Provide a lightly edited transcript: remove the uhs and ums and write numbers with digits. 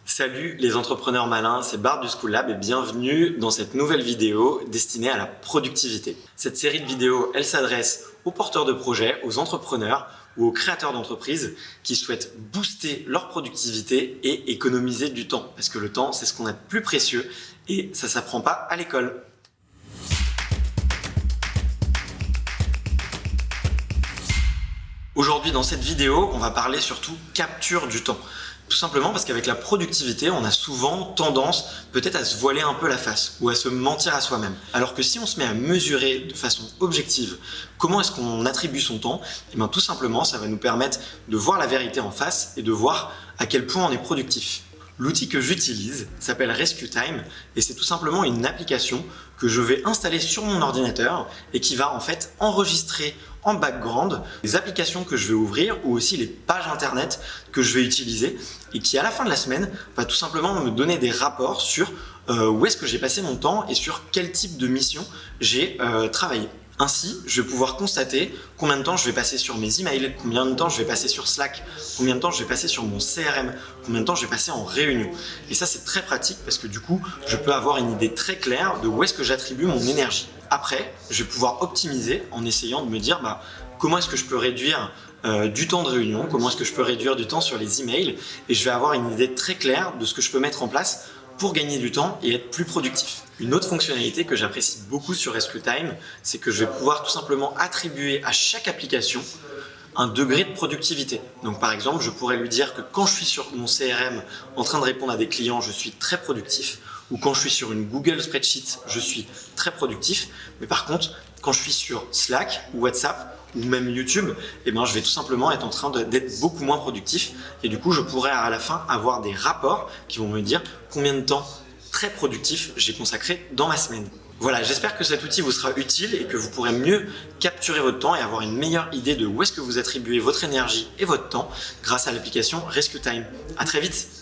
Salut les entrepreneurs malins, c'est Bart du School Lab et bienvenue dans cette nouvelle vidéo destinée à la productivité. Cette série de vidéos, elle s'adresse aux porteurs de projets, aux entrepreneurs ou aux créateurs d'entreprises qui souhaitent booster leur productivité et économiser du temps. Parce que le temps, c'est ce qu'on a de plus précieux et ça s'apprend pas à l'école. Aujourd'hui, dans cette vidéo, on va parler surtout capture du temps. Tout simplement parce qu'avec la productivité, on a souvent tendance peut-être à se voiler un peu la face ou à se mentir à soi-même. Alors que si on se met à mesurer de façon objective comment est-ce qu'on attribue son temps, et bien tout simplement, ça va nous permettre de voir la vérité en face et de voir à quel point on est productif. L'outil que j'utilise s'appelle Rescue Time et c'est tout simplement une application que je vais installer sur mon ordinateur et qui va en fait enregistrer en background les applications que je vais ouvrir ou aussi les pages internet que je vais utiliser et qui à la fin de la semaine va tout simplement me donner des rapports sur où est-ce que j'ai passé mon temps et sur quel type de mission j'ai travaillé. Ainsi, je vais pouvoir constater combien de temps je vais passer sur mes emails, combien de temps je vais passer sur Slack, combien de temps je vais passer sur mon CRM, combien de temps je vais passer en réunion. Et ça, c'est très pratique parce que du coup, je peux avoir une idée très claire de où est-ce que j'attribue mon énergie. Après, je vais pouvoir optimiser en essayant de me dire comment est-ce que je peux réduire du temps de réunion, comment est-ce que je peux réduire du temps sur les emails et je vais avoir une idée très claire de ce que je peux mettre en place pour gagner du temps et être plus productif. Une autre fonctionnalité que j'apprécie beaucoup sur Rescue Time, c'est que je vais pouvoir tout simplement attribuer à chaque application un degré de productivité. Donc par exemple, je pourrais lui dire que quand je suis sur mon CRM en train de répondre à des clients, je suis très productif, ou quand je suis sur une Google Spreadsheet, je suis très productif, mais par contre, quand je suis sur Slack ou WhatsApp, ou même YouTube, je vais tout simplement être en train d'être beaucoup moins productif et du coup, je pourrais à la fin avoir des rapports qui vont me dire combien de temps très productif j'ai consacré dans ma semaine. Voilà, j'espère que cet outil vous sera utile et que vous pourrez mieux capturer votre temps et avoir une meilleure idée de où est-ce que vous attribuez votre énergie et votre temps grâce à l'application Rescue Time. À très vite!